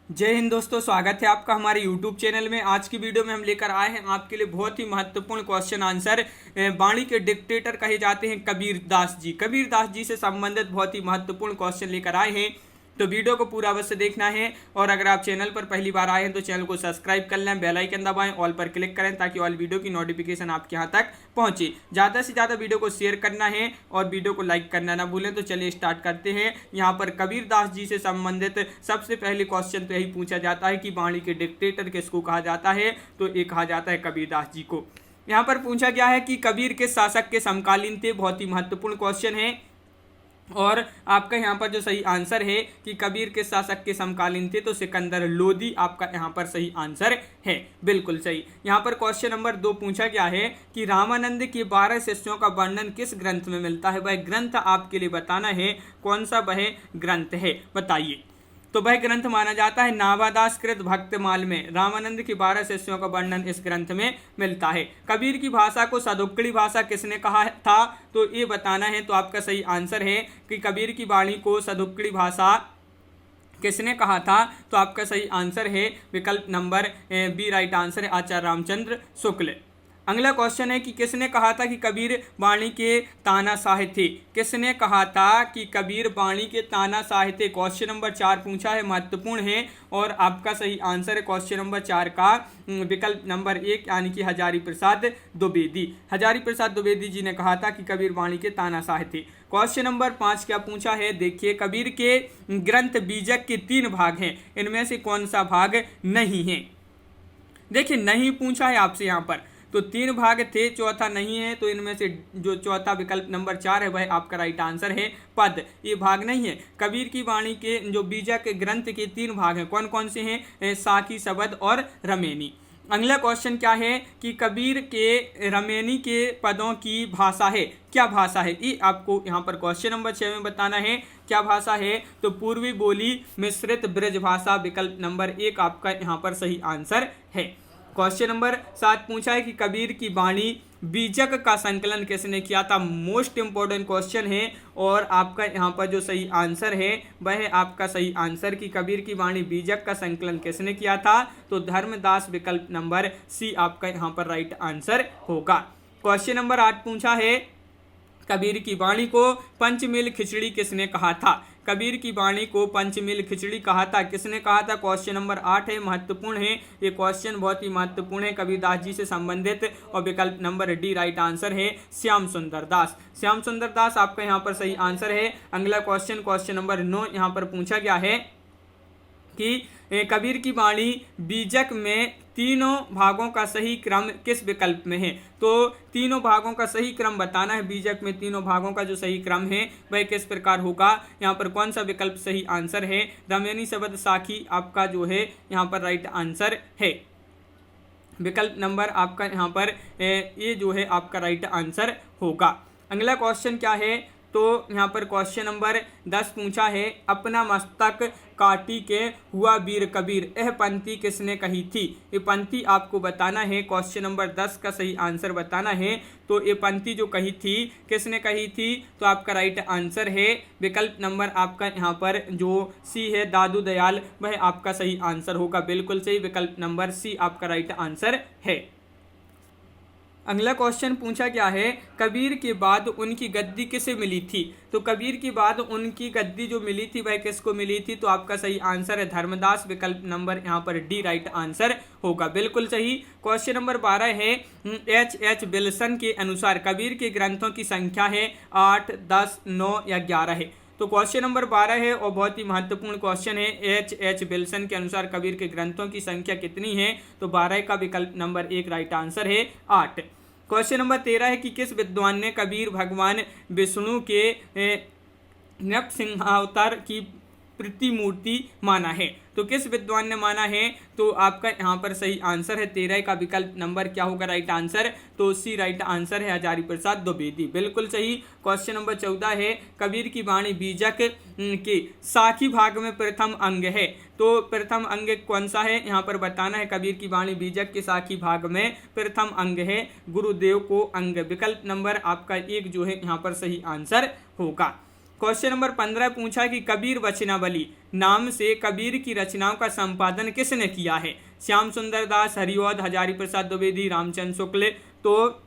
जय हिंद दोस्तों, स्वागत है आपका हमारे YouTube चैनल में। आज की वीडियो में हम लेकर आए हैं आपके लिए बहुत ही महत्वपूर्ण क्वेश्चन आंसर। वाणी के डिक्टेटर कहे जाते हैं कबीर दास जी। कबीर दास जी से संबंधित बहुत ही महत्वपूर्ण क्वेश्चन लेकर आए हैं, तो वीडियो को पूरा अवश्य देखना है। और अगर आप चैनल पर पहली बार आए हैं तो चैनल को सब्सक्राइब कर लें, बेल आइकन दबाएं, ऑल पर क्लिक करें ताकि ऑल वीडियो की नोटिफिकेशन आपके यहाँ तक पहुंचे। ज़्यादा से ज़्यादा वीडियो को शेयर करना है और वीडियो को लाइक करना ना भूलें। तो चलिए स्टार्ट करते हैं। यहाँ पर कबीर दास जी से संबंधित सबसे पहले क्वेश्चन तो यही पूछा जाता है कि वाणी के डिक्टेटर किसको कहा जाता है, तो ये कहा जाता है कबीर दास जी को। यहाँ पर पूछा गया है कि कबीर के शासक के समकालीन थे। बहुत ही महत्वपूर्ण क्वेश्चन है। और आपका यहाँ पर जो सही आंसर है कि कबीर के शासक के समकालीन थे, तो सिकंदर लोदी आपका यहाँ पर सही आंसर है। बिल्कुल सही। यहाँ पर क्वेश्चन नंबर 2 पूछा गया है कि रामानंद के 12 शिष्यों का वर्णन किस ग्रंथ में मिलता है। वह ग्रंथ आपके लिए बताना है, कौन सा वह ग्रंथ है, बताइए। तो वह ग्रंथ माना जाता है नावादास कृत भक्तमाल में। रामानंद की 12 शिष्यों का वर्णन इस ग्रंथ में मिलता है। कबीर की भाषा को सदुक्कड़ी भाषा किसने कहा था, तो ये बताना है। तो आपका सही आंसर है कि कबीर की वाणी को सदुक्कड़ी भाषा किसने कहा था, तो आपका सही आंसर है विकल्प नंबर बी राइट आंसर है आचार्य रामचंद्र शुक्ल। अगला क्वेश्चन है कि किसने कहा था कि कबीर वाणी के तानाशाह थे। किसने कहा था कि कबीर वाणी के तानाशाह थे। क्वेश्चन नंबर 4 पूछा है, महत्वपूर्ण है। और आपका सही आंसर है क्वेश्चन नंबर 4 का विकल्प नंबर 1 यानी कि हजारी प्रसाद द्विवेदी। हजारी प्रसाद द्विवेदी जी ने कहा था कि कबीर वाणी के तानाशाह थे। क्वेश्चन नंबर 5 क्या पूछा है, देखिए। कबीर के ग्रंथ बीजक के 3 भाग हैं, इनमें से कौन सा भाग नहीं है। देखिए, नहीं पूछा है आपसे यहाँ पर, तो 3 भाग थे, चौथा नहीं है। तो इनमें से जो चौथा विकल्प नंबर 4 है वह आपका राइट आंसर है पद। ये भाग नहीं है। कबीर की वाणी के जो बीजक ग्रंथ के 3 भाग हैं, कौन कौन से हैं, साकी, शबद और रमेनी। अगला क्वेश्चन क्या है कि कबीर के रमेनी के पदों की भाषा है, क्या भाषा है, ये आपको यहाँ पर क्वेश्चन नंबर 6 में बताना है। क्या भाषा है, तो पूर्वी बोली मिश्रित ब्रज भाषा। विकल्प नंबर 1 आपका यहाँ पर सही आंसर है। क्वेश्चन नंबर 7 पूछा है कि कबीर की वाणी बीजक का संकलन किसने किया था। मोस्ट इंपॉर्टेंट क्वेश्चन है। और आपका यहाँ पर जो सही आंसर है वह है आपका सही आंसर कि कबीर की वाणी बीजक का संकलन किसने किया था, तो धर्मदास। विकल्प नंबर सी आपका यहाँ पर राइट आंसर होगा। क्वेश्चन नंबर 8 पूछा है कबीर की वाणी को पंचमेल खिचड़ी किसने कहा था। कबीर की वाणी को पंचमेल खिचड़ी कहा था, किसने कहा था। क्वेश्चन नंबर 8 है, महत्वपूर्ण है। ये क्वेश्चन बहुत ही महत्वपूर्ण है, कबीरदास जी से संबंधित। और विकल्प नंबर डी राइट आंसर है श्याम सुंदर दास। श्याम सुंदर दास आपका यहाँ पर सही आंसर है। अगला क्वेश्चन, क्वेश्चन नंबर 9 यहाँ पर पूछा गया है कि कबीर की वाणी बीजक में तीनों भागों का सही क्रम किस विकल्प में है। तो तीनों भागों का सही क्रम बताना है। बीजक में तीनों भागों का जो सही क्रम है वह किस प्रकार होगा, यहाँ पर कौन सा विकल्प सही आंसर है। रमेनी, शबद, साखी आपका जो है यहाँ पर राइट आंसर है। विकल्प नंबर आपका यहाँ पर ये जो है आपका राइट आंसर होगा। अगला क्वेश्चन क्या है, तो यहाँ पर क्वेश्चन नंबर 10 पूछा है, अपना मस्तक काटी के हुआ वीर कबीर, यह पंक्ति किसने कही थी। ये पंक्ति आपको बताना है। क्वेश्चन नंबर 10 का सही आंसर बताना है। तो ये पंक्ति जो कही थी किसने कही थी, तो आपका राइट आंसर है विकल्प नंबर आपका यहाँ पर जो सी है दादू दयाल, वह आपका सही आंसर होगा। बिल्कुल सही, विकल्प नंबर सी आपका राइट आंसर है। अगला क्वेश्चन पूछा गया है, कबीर के बाद उनकी गद्दी किसे मिली थी। तो कबीर के बाद उनकी गद्दी जो मिली थी वह किसको मिली थी, तो आपका सही आंसर है धर्मदास। विकल्प नंबर यहाँ पर डी राइट आंसर होगा। बिल्कुल सही। क्वेश्चन नंबर 12 है, एच विल्सन के अनुसार कबीर के ग्रंथों की संख्या है 8, 10, 9 या 11 है। तो क्वेश्चन नंबर 12 है और बहुत ही महत्वपूर्ण क्वेश्चन है। एच विल्सन के अनुसार कबीर के ग्रंथों की संख्या कितनी है, तो 12 का विकल्प नंबर 1 राइट आंसर है 8। क्वेश्चन नंबर 13 है कि किस विद्वान ने कबीर भगवान विष्णु के नृसिंहावतार की प्रतिमूर्ति माना है। तो किस विद्वान ने माना है, तो आपका यहाँ पर सही आंसर है 13 का विकल्प नंबर क्या होगा राइट आंसर, तो सी राइट आंसर है हजारी प्रसाद द्विवेदी। बिल्कुल सही। क्वेश्चन नंबर 14 है, कबीर की वाणी बीजक के साखी भाग में प्रथम अंग है। तो प्रथम अंग कौन सा है, यहाँ पर बताना है। कबीर की वाणी बीजक के साखी भाग में प्रथम अंग है गुरुदेव को अंग। विकल्प नंबर आपका 1 जो है यहाँ पर सही आंसर होगा। क्वेश्चन नंबर 15 पूछा कि कबीर वचनावली नाम से कबीर की रचनाओं का संपादन किसने किया है? श्याम सुंदर दास, हरिऔध, हजारी प्रसाद द्विवेदी, रामचंद्र शुक्ल। तो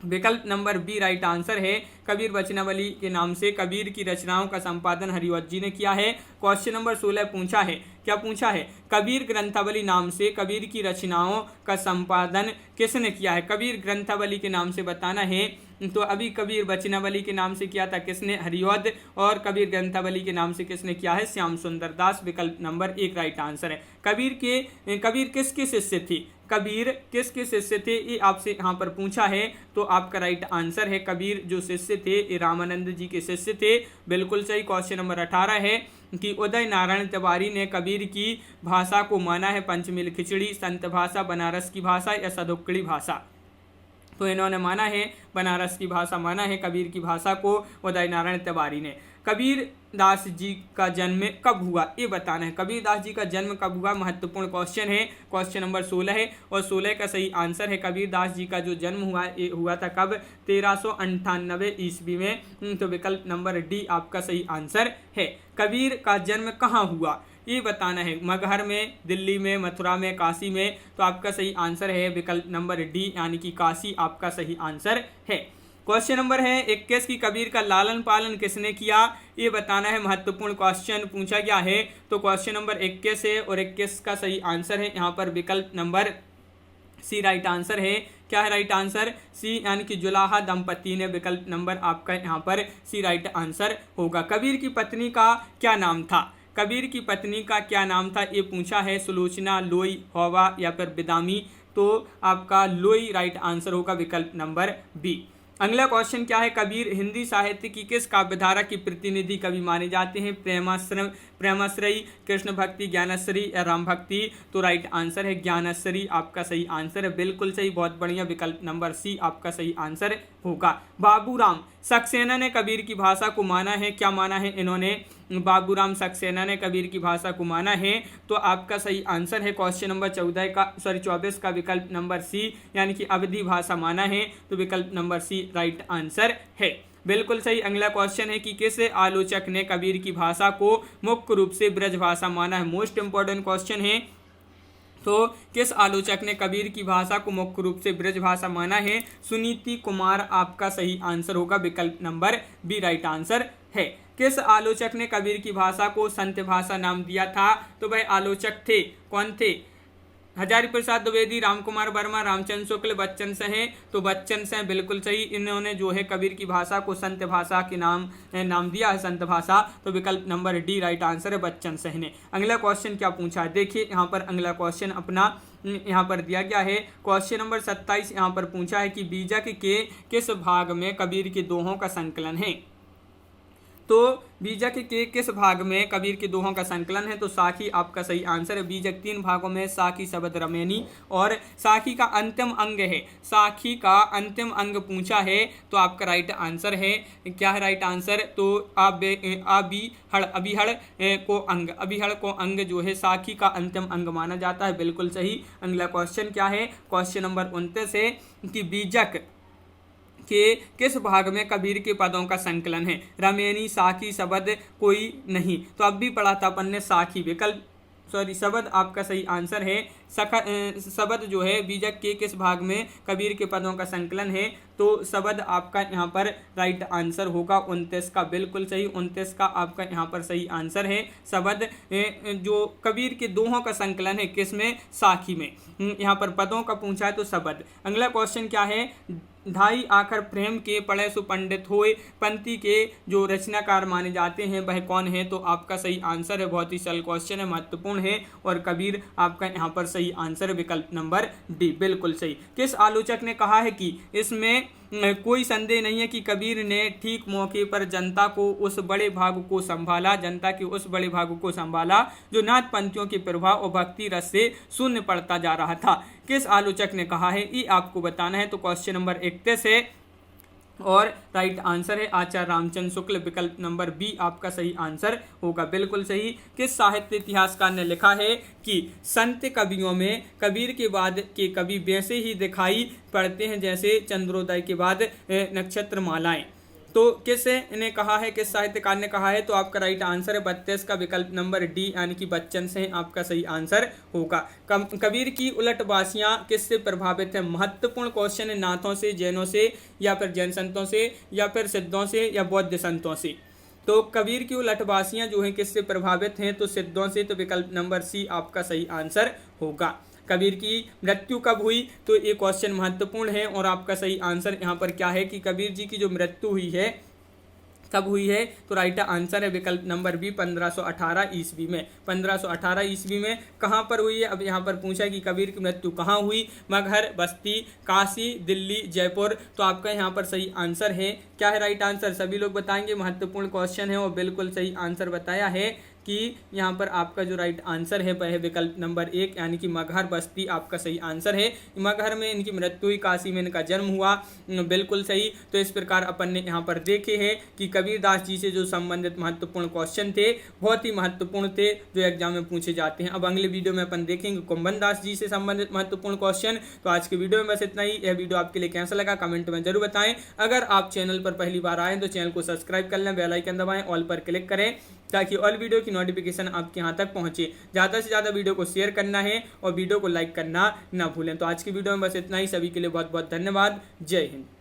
विकल्प नंबर बी राइट आंसर है। कबीर वचनावली के नाम से कबीर की रचनाओं का संपादन हरिऔध जी ने किया है। क्वेश्चन नंबर 16 पूछा है, क्या पूछा है? कबीर ग्रंथावली नाम से कबीर की रचनाओं का संपादन किसने किया है? कबीर ग्रंथावली के नाम से बताना है। तो अभी कबीर वचनावली के नाम से किया था किसने? हरिऔध। और कबीर ग्रंथावली के नाम से किसने किया है? श्याम सुंदर दास। विकल्प नंबर 1 राइट आंसर है। कबीर किसके शिष्य थे? कबीर किसके शिष्य थे, ये आपसे यहाँ पर पूछा है। तो आपका राइट आंसर है कबीर जो शिष्य थे ये रामानंद जी के शिष्य थे। बिल्कुल सही। क्वेश्चन नंबर 18 है कि उदय नारायण तिवारी ने कबीर की भाषा को माना है पंचमील खिचड़ी, संत भाषा, बनारस की भाषा या सदुक्कड़ी भाषा? तो इन्होंने माना है बनारस की भाषा माना है कबीर की भाषा को उदय नारायण तिवारी ने। कबीर दास जी का जन्म कब हुआ ये बताना है। कबीर दास जी का जन्म कब हुआ? महत्वपूर्ण क्वेश्चन है। क्वेश्चन नंबर 16 है और 16 का सही आंसर है कबीर दास जी का जो जन्म हुआ ये हुआ था कब? 1398 ईस्वी में। तो विकल्प नंबर डी आपका सही आंसर है। कबीर का जन्म कहाँ हुआ ये बताना है। मगहर में, दिल्ली में, मथुरा में, काशी में? तो आपका सही आंसर है विकल्प नंबर डी यानी कि काशी आपका सही आंसर है। क्वेश्चन नंबर है 21 की कबीर का लालन पालन किसने किया ये बताना है। महत्वपूर्ण क्वेश्चन पूछा गया है। तो क्वेश्चन नंबर 21 है और 21 का सही आंसर है यहाँ पर विकल्प नंबर सी राइट आंसर है। क्या है राइट आंसर? सी यानी कि जुलाहा दंपति ने। विकल्प नंबर आपका यहाँ पर सी राइट आंसर होगा। कबीर की पत्नी का क्या नाम था? कबीर की पत्नी का क्या नाम था ये पूछा है। सुलोचना, लोई, हौवा या फिर बिदामी? तो आपका लोई राइट आंसर होगा विकल्प नंबर बी। अगला क्वेश्चन क्या है? कबीर हिंदी साहित्य की किस काव्यधारा की प्रतिनिधि कवि माने जाते हैं? प्रेमाश्रयी, कृष्ण भक्ति, ज्ञानश्री या राम भक्ति? तो राइट आंसर है ज्ञानश्री आपका सही आंसर है। बिल्कुल सही, बहुत बढ़िया। विकल्प नंबर सी आपका सही आंसर होगा। बाबूराम सक्सेना ने कबीर की भाषा को माना है, क्या माना है इन्होंने? बाबूराम सक्सेना ने कबीर की भाषा को माना है। तो आपका सही आंसर है क्वेश्चन नंबर 24 का विकल्प नंबर सी यानी कि अवधी भाषा माना है। तो विकल्प नंबर सी राइट आंसर है। बिल्कुल सही। अगला क्वेश्चन है कि किस आलोचक ने कबीर की भाषा को मुख्य रूप से ब्रज भाषा माना है? मोस्ट इंपॉर्टेंट क्वेश्चन है। तो किस आलोचक ने कबीर की भाषा को मुख्य रूप से ब्रज भाषा माना है? सुनीति कुमार आपका सही आंसर होगा। विकल्प नंबर बी राइट आंसर है। किस आलोचक ने कबीर की भाषा को संत भाषा नाम दिया था? तो वह आलोचक थे, कौन थे? हजारी प्रसाद द्विवेदी, रामकुमार वर्मा, रामचंद्र शुक्ल, बच्चन सिंह। तो बच्चन सिंह बिल्कुल सही। इन्होंने जो है कबीर की भाषा को संत भाषा के नाम दिया है, संत भाषा। तो विकल्प नंबर डी राइट आंसर है बच्चन सिंह ने। अगला क्वेश्चन क्या पूछा है देखिए यहाँ पर। अगला क्वेश्चन अपना यहाँ पर दिया गया है। क्वेश्चन नंबर 27 यहाँ पर पूछा है कि बीजक के किस भाग में कबीर के दोहों का संकलन है? तो बीजक के किस भाग में कबीर के दोहों का संकलन है? तो साखी आपका सही आंसर है। बीजक 3 भागों में, साखी, शबद, रमैनी। और साखी का अंतिम अंग है, साखी का अंतिम अंग पूछा है। तो आपका राइट आंसर है, क्या है राइट आंसर? तो अभिहड़ को अंग जो है साखी का अंतिम अंग माना जाता है। बिल्कुल सही। अगला क्वेश्चन क्या है? क्वेश्चन नंबर 29 है कि बीजक के किस भाग में कबीर के पदों का संकलन है? रमैनी, साखी, शबद, कोई नहीं? तो अब भी पढ़ा था अपन ने साखी। शबद आपका सही आंसर है। शबद जो है बीजक के किस भाग में कबीर के पदों का संकलन है? तो शबद आपका यहाँ पर राइट आंसर होगा 29 का। बिल्कुल सही, 29 का आपका यहाँ पर सही आंसर है। शबद जो कबीर के दोहों का संकलन है किसमें? साखी में। यहाँ पर पदों का पूछा है तो शबद। अगला क्वेश्चन क्या है? ढाई आखर प्रेम के पढ़े सुपंडित होए पंक्ति के जो रचनाकार माने जाते हैं वह कौन है? तो आपका सही आंसर है, बहुत ही सरल क्वेश्चन है, महत्वपूर्ण है। और कबीर आपका यहाँ पर सही आंसर विकल्प नंबर डी। बिल्कुल सही। किस आलोचक ने कहा है कि इसमें कोई संदेह नहीं है कि कबीर ने ठीक मौके पर जनता के उस बड़े भाग को संभाला जो नाथ पंथियों के प्रभाव और भक्ति रस से शून्य पड़ता जा रहा था? किस आलोचक ने कहा है ये आपको बताना है। तो क्वेश्चन नंबर 31 है और राइट आंसर है आचार्य रामचंद्र शुक्ल। विकल्प नंबर बी आपका सही आंसर होगा। बिल्कुल सही। किस साहित्य इतिहासकार ने लिखा है कि संत कवियों में कबीर के बाद के कवि वैसे ही दिखाई पड़ते हैं जैसे चंद्रोदय के बाद नक्षत्र मालाएं? तो किस ने कहा है, किस साहित्यकार ने कहा है? तो आपका राइट आंसर है 32 का विकल्प नंबर डी यानी कि बच्चन से आपका सही आंसर होगा। कबीर की उलटबासियां किससे प्रभावित है? महत्वपूर्ण क्वेश्चन है। नाथों से, जैनों से, या फिर जैन संतों से, या फिर सिद्धों से, या बौद्ध संतों से? तो कबीर की उलटबासियां जो हैं किससे प्रभावित हैं? तो सिद्धों से। तो विकल्प नंबर सी आपका सही आंसर होगा। कबीर की मृत्यु कब हुई? तो ये क्वेश्चन महत्वपूर्ण है और आपका सही आंसर यहाँ पर क्या है कि कबीर जी की जो मृत्यु हुई है कब हुई है? तो राइट आंसर है विकल्प नंबर बी 1518 ईस्वी में। 1518 ईस्वी में कहाँ पर हुई है? अब यहाँ पर पूछा कि कबीर की मृत्यु कहाँ हुई? मगहर, बस्ती, काशी, दिल्ली, जयपुर। तो आपका यहाँ पर सही आंसर है, क्या है राइट आंसर? सभी लोग बताएंगे। महत्वपूर्ण क्वेश्चन है और बिल्कुल सही आंसर बताया है कि यहाँ पर आपका जो राइट आंसर है वह है विकल्प नंबर 1 यानी कि मगहर, बस्ती आपका सही आंसर है। मगहर में इनकी मृत्यु हुई, काशी में इनका जन्म हुआ। बिल्कुल सही। तो इस प्रकार अपन ने यहाँ पर देखे हैं कि कबीरदास जी से जो संबंधित महत्वपूर्ण क्वेश्चन थे बहुत ही महत्वपूर्ण थे जो एग्जाम में पूछे जाते हैं। अब अगले वीडियो में अपन देखेंगे कुंभन दास जी से संबंधित महत्वपूर्ण क्वेश्चन। तो आज के वीडियो में बस इतना ही। यह वीडियो आपके लिए कैसा लगा कमेंट में जरूर बताएं। अगर आप चैनल पर पहली बार आए तो चैनल को सब्सक्राइब कर लें, बेल आइकन दबाएं, ऑल पर क्लिक करें ताकि ऑल वीडियो की नोटिफिकेशन आपके यहाँ तक पहुँचे। ज़्यादा से ज़्यादा वीडियो को शेयर करना है और वीडियो को लाइक करना ना भूलें। तो आज की वीडियो में बस इतना ही। सभी के लिए बहुत बहुत धन्यवाद। जय हिंद।